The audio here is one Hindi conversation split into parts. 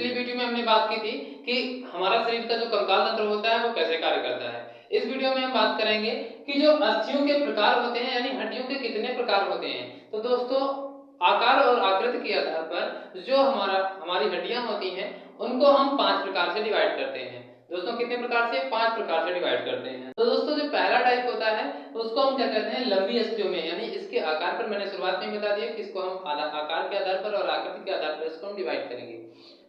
पिछली वीडियो में हमने बात की थी कि हमारा शरीर का जो कंकाल तंत्र होता है वो कैसे कार्य करता है। इस वीडियो में हम बात करेंगे कि जो अस्थियों के प्रकार होते हैं यानी हड्डियों के कितने प्रकार होते हैं। तो दोस्तों, आकार और आकृति के आधार पर जो हमारी हड्डियां होती हैं उनको हम 5 प्रकार से डिवाइड करते हैं। दोस्तों, कितने प्रकार से? 5 प्रकार से डिवाइड करते हैं। तो दोस्तों, जो पहला टाइप होता है उसको हम क्या कहते हैं? लंबी अस्थियों में, यानी इसके आकार पर मैंने शुरुआत में बता दिया कि इसको हम आकार के आधार पर और आकृति के आधार पर इसको हम डिवाइड करेंगे।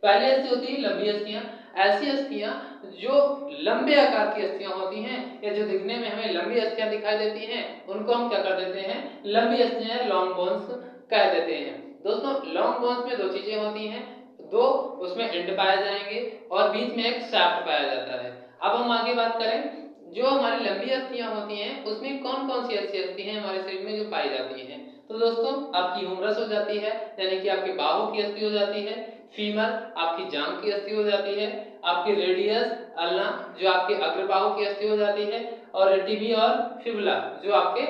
पहली अस्थि होती है लंबी अस्थियां। ऐसी अस्थियां जो लंबे आकार की अस्थियां होती हैं या जो दिखने में हमें लंबी अस्थियां दिखाई देती हैं उनको हम क्या कर देते हैं? लंबी अस्थियां, लॉन्ग बोन्स कह देते हैं। दोस्तों, लॉन्ग बोन्स में दो चीजें होती हैं, दो उसमें एंड पाए जाएंगे और बीच में एक शाफ्ट पाया जाता है। अब हम आगे बात करें, जो हमारी लंबी अस्थियां होती हैं उसमें कौन कौन सी ऐसी अस्थि हैं हमारे शरीर में जो पाई जाती हैं? तो दोस्तों, आपकी हुमरस हो जाती है, यानी कि आपके बाहु की अस्थि हो जाती है। फीमर, आपकी जांघ की अस्थि हो जाती है। आपकी रेडियस, अल्ना, जो आपके अग्रबाहु की अस्थि हो जाती है। और टिबिया और फिबुला, जो आपके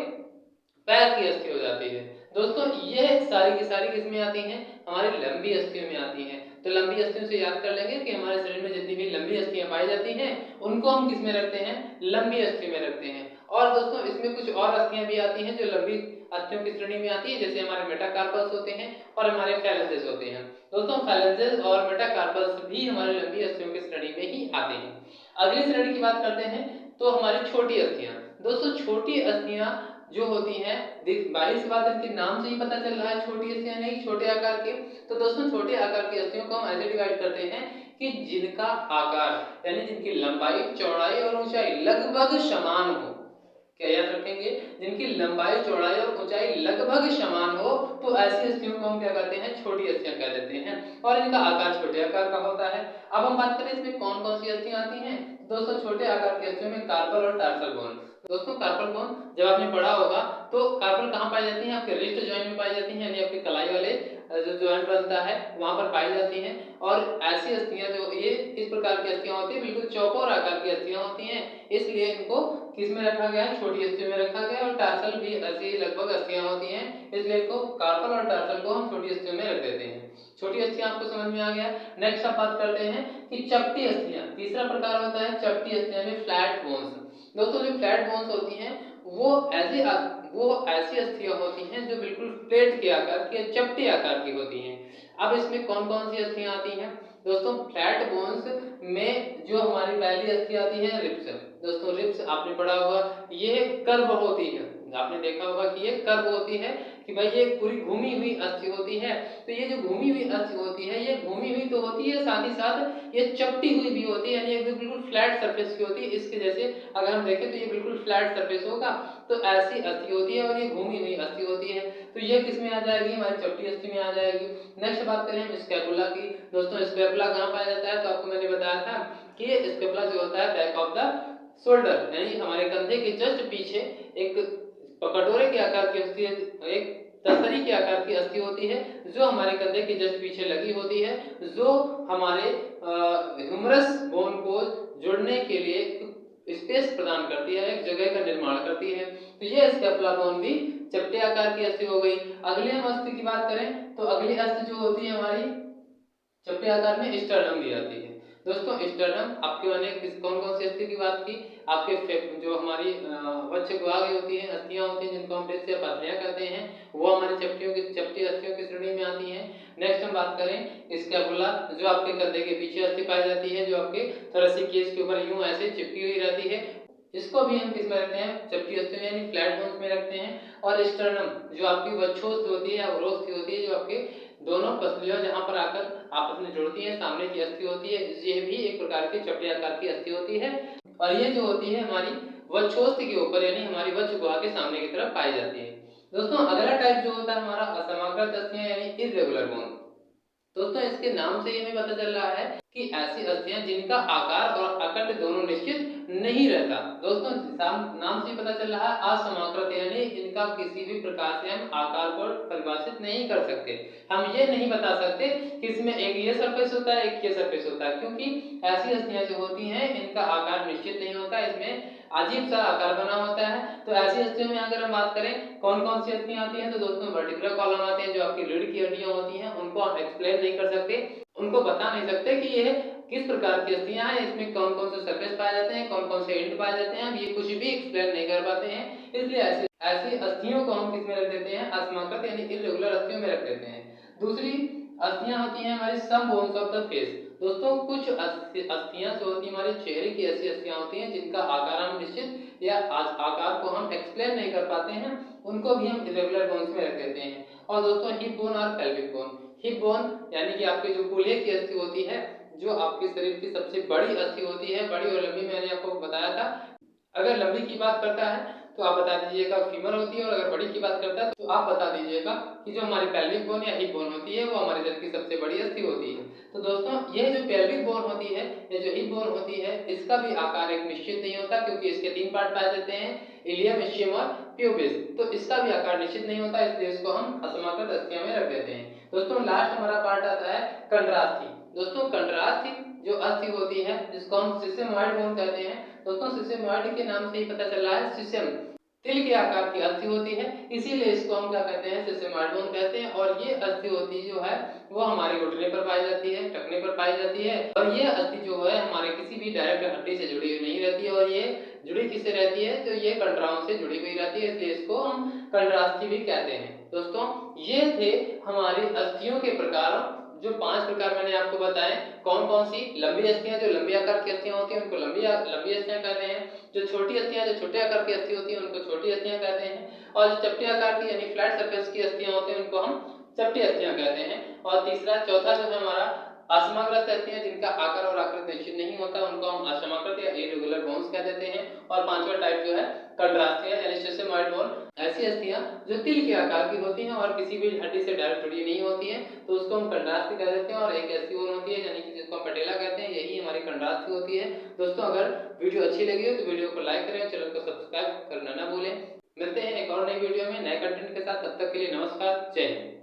पैर की अस्थि हो जाती है। दोस्तों, ये सारी की सारी किसमें आती हैं? हमारी लंबी अस्थियों में आती हैं। तो लंबी अस्थियों से याद कर लेंगे कि हमारे शरीर में जितनी भी लंबी अस्थियां पाई जाती हैं उनको हम किस में रखते हैं? लंबी अस्थि में रखते हैं। और दोस्तों, इसमें कुछ और अस्थियां भी आती हैं जो लंबी अस्थियों की श्रेणी में आती है, जैसे हमारे मेटाकार्पल्स होते हैं और हमारे फैलेंजेस होते हैं। दोस्तों, फैलेंजेस और मेटाकार्पल्स भी हमारी लंबी अस्थियों की श्रेणी में ही आते हैं। अगली श्रेणी की बात करते हैं तो हमारी छोटी अस्थियां। दोस्तों, छोटी अस्थियां जो होती हैं, बाहरी सी बात इनके नाम से ही पता चल रहा है, छोटी अस्थियां नहीं, छोटे आकार के। तो दोस्तों, छोटे आकार की अस्थियों को हम ऐसे डिवाइड करते हैं कि जिनका आकार यानी जिनकी लंबाई, चौड़ाई और ऊंचाई लगभग समान हो। क्या याद रखेंगे? जिनकी लंबाई, चौड़ाई और ऊंचाई लगभग समान हो तो ऐसी अस्थियों को हम क्या कहते हैं? छोटी अस्थियां कह देते हैं और इनका आकार छोटे आकार का होता है। अब हम बात करें इसमें कौन कौन सी अस्थियां आती हैं। दोस्तों, छोटे आकार की अस्थियों में कार्पल और टार्सल बोन। दोस्तों, कार्पल बोन जब आपने पढ़ा होगा तो कार्पल कहाँ पाई जाती है? आपके रिस्ट जॉइंट में पाई जाती है, यानी आपके कलाई वाले जो जॉइंट बनता है वहां पर पाई जाती हैं। और ऐसी अस्थियां जो ये इस प्रकार की अस्थियां होती है, बिल्कुल चौकोर आकार की अस्थियां होती हैं, इसलिए इनको किस में रखा गया है? छोटी अस्थियों में रखा गया। और टार्सल भी ऐसी लगभग अस्थियां होती हैं, इसलिए इनको कार्पल और टार्सल को हम छोटी अस्थियों में रख देते हैं। छोटी अस्थियां आपको समझ में आ गया। नेक्स्ट आप बात करते हैं कि चपटी अस्थियां। तीसरा प्रकार होता है चपटी अस्थियां में फ्लैट बोन्स। दोस्तों, जो फ्लैट बोन्स होती हैं वो ऐसी अस्थियां होती हैं जो बिल्कुल प्लेट के आकार की, चपटे आकार की होती हैं। अब इसमें कौन कौन सी अस्थियां आती हैं? दोस्तों, फ्लैट बोन्स में जो हमारी पहली अस्थि आती है रिब्स। दोस्तों, रिब्स आपने पढ़ा होगा, ये कर्व होती है। आपने देखा होगा कि ये कर्व होती है कि भाई ये पूरी घूमी हुई अस्थि होती है। तो ये जो घूमी हुई अस्थि होती है, ये घूमी हुई तो होती है, साथ ही साथ ये चपटी हुई भी होती है, यानी एक बिल्कुल फ्लैट सरफेस की होती है। इसके जैसे अगर हम देखें तो ये बिल्कुल फ्लैट सरफेस होगा, तो ऐसी अस्थि होती है और ये घूमी हुई अस्थि होती है। तो ये किस में आ जाएगी? हमारी चपटी अस्थि में आ जाएगी। नेक्स्ट बात करें हम स्कैपुला की। दोस्तों, स्कैपुला कहाँ पाया जाता है? तो आपको मैंने बताया था कि ये स्कैपुला जो होता है बैक ऑफ द शोल्डर, यानी हमारे कंधे के जस्ट पीछे एक कटोरे के आकार की अस्थि, एक तस्तरी के आकार की अस्थि होती है जो हमारे कंधे के जस्ट पीछे लगी होती है, जो हमारे ह्यूमरस बोन को जोड़ने के लिए स्पेस प्रदान करती है, एक जगह का निर्माण करती है। तो ये स्कैपुला बोन भी चपटे आकार की अस्थि हो गई। अगली हम अस्थि की बात करें तो अगली अस्थि जो होती है हमारी चपटे आकार में स्टर्नम दी जाती है। दोस्तों, स्टर्नम आपके मैंने कौन कौन सी अस्थि की बात की? आपके जो हमारी वक्ष गुहा होती है, अस्थियां होती हैं जिनको हम डिस्क या पसलियां कहते हैं, वो हमारी चपटी अस्थियों की श्रेणी में आती हैं। नेक्स्ट हम बात करें स्कैपुला, जो आपके कंधे के पीछे अस्थि पाई जाती है, जो आपके थोरेसिक केस के ऊपर यूं ऐसे चिपकी हुई रहती है, इसको भी हम किस में रखते हैं? चपटी अस्थियों यानी फ्लैट बोन्स में रखते हैं। और स्टर्नम जो आपकी वक्षोस्थि होती है या उरोस्थि होती है, जो आपके दोनों पसलियां जहां पर आकर आपस में जुड़ती है, सामने की अस्थि होती है, ये भी एक प्रकार की चपटे आकार की अस्थि होती है। और ये जो होती है हमारी वक्षोस्थि के ऊपर, यानी हमारी वक्ष गुहा के सामने की तरफ पाई जाती है। दोस्तों, अगला टाइप जो होता है हमारा असमाकृत अस्थियां यानी इर्रेगुलर बोन। दोस्तों, इसके नाम से ये हमें पता चल रहा है कि ऐसी अस्थियां जिनका आकार और अकट दोनों निश्चित नहीं रहता। दोस्तों, नाम से पता चल रहा है असमाकृत, यानी जिनका किसी भी प्रकार से हम आकार को परिभाषित नहीं कर सकते। हम ये नहीं बता सकते कि इसमें एक ये सरफेस होता है, एक ये सरफेस होता है, क्योंकि ऐसी अस्थियां जो होती हैं इनका आकार निश्चित नहीं होता, इसमें अजीब सा आकार बना होता है। तो ऐसी अस्थियों में अगर हम बात करें कौन कौन सी अस्थियां आती हैं, तो दोस्तों वर्टिब्रल कॉलम आते हैं, जो आपकी रीढ़ की हड्डियां होती हैं, उनको हम एक्सप्लेन नहीं कर सकते। उनको बता नहीं सकते कि ये किस प्रकार की अस्थियां हैं, इसमें कौन कौन से सरफेस पाए जाते हैं, कौन कौन से एंड पाए जाते हैं, हम ये कुछ भी एक्सप्लेन नहीं कर पाते हैं। इसलिए ऐसी ऐसी अस्थियों को हम किस में रख देते हैं, असमाकृत यानी इर्रेगुलर अस्थियों में रख देते हैं। दूसरी अस्थियां होती हैं हमारी सम बोन्स ऑफ द फेस। दोस्तों कुछ अस्थियां जो होती है हमारे चेहरे की, ऐसी अस्थियां होती हैं जिनका आकार हम निश्चित या आकार को हम एक्सप्लेन नहीं कर पाते हैं, उनको भी हम इरेगुलर बोन्स में रख देते हैं। और दोस्तों हिप बोन और पेल्विक बोन। हिप बोन यानी कि आपके जो कूल्हे की अस्थि होती है, जो आपके शरीर की सबसे बड़ी अस्थि होती है, बड़ी और लंबी, मैंने आपको बताया था। अगर लंबी की बात करता है तो आप बता दीजिएगा फीमर होती है, और अगर बड़ी की बात करता है तो आप बता दीजिएगा कि जो हमारी पेल्विक बोन या हिप बोन होती है वो हमारे शरीर की सबसे बड़ी अस्थि होती है। तो दोस्तों यह जो पेल्विक बोन होती है या जो हिप बोन होती है, इसका भी आकार एक निश्चित नहीं होता, क्योंकि इसके 3 पार्ट पाए जाते हैं, इलियम, इस्चियम और प्यूबिस। तो इसका भी आकार निश्चित नहीं होता, इसलिए इसको हम असमाकृत अस्थियों में रख देते हैं। दोस्तों लास्ट हमारा पार्ट आता है कंट्रास्थि। दोस्तों कंट्रास्थि जो अस्थि होती है जिसको हम सिस्टेमॉइड बोन कहते हैं। दोस्तों सिस्टेमॉइड के नाम से ही पता चल रहा है, सिस्टम तिल के आकार की अस्थि होती है, इसीलिए इसको हम क्या कहते हैं, सिस्टेमॉइड बोन कहते हैं। और ये अस्थि होती जो है वो हमारे घुटने पर पाई जाती है, टखने पर पाई जाती है, और ये अस्थि जो है हमारे किसी भी डायरेक्ट हड्डी से जुड़ी हुई नहीं रहती है, और ये जुड़ी किससे रहती है, तो ये कंडराओं से जुड़ी हुई रहती है, इसलिए इसको हम कंट्रास्थि भी कहते हैं। दोस्तों ये थे हमारी अस्थियों के प्रकार, जो 5 प्रकार मैंने आपको बताए। कौन कौन सी, लंबी अस्थियां, जो लंबी आकार की अस्थियां होती हैं उनको लंबी अस्थियां कहते हैं। जो छोटी अस्थियां, जो छोटे आकार की अस्थि होती है उनको छोटी अस्थियां कहते हैं। और जो चपटे आकार की यानी फ्लैट सरफेस की अस्थियां होती हैं उनको हम चपटी अस्थियां कहते हैं। और चौथा जो है हमारा असमाग्रस्त अस्थियां, जिनका आकार और आकृति निश्चित नहीं होता, उनको हम असमाकृत या इरेगुलर बोन्स कह देते हैं। और पांचवा टाइप जो है कंट्रास्थियां यानी सिस्टेमॉइड बोन, ऐसी अस्थियां जो तिल के आकार की होती हैं और किसी भी हड्डी से डायरेक्ट जुड़ी नहीं होती हैं, तो उसको हम कंट्रास्थि कह देते हैं। और एक ऐसी बोन होती है यानी कि जिसको हम पटेला कहते हैं, यही हमारी कंट्रास्थि होती है। दोस्तों अगर वीडियो अच्छी लगी हो तो वीडियो को लाइक करें, चैनल को सब्सक्राइब करना ना भूलें। मिलते हैं एक और नई वीडियो में नए कंटेंट के साथ, तब तक के लिए नमस्कार, जय हिंद।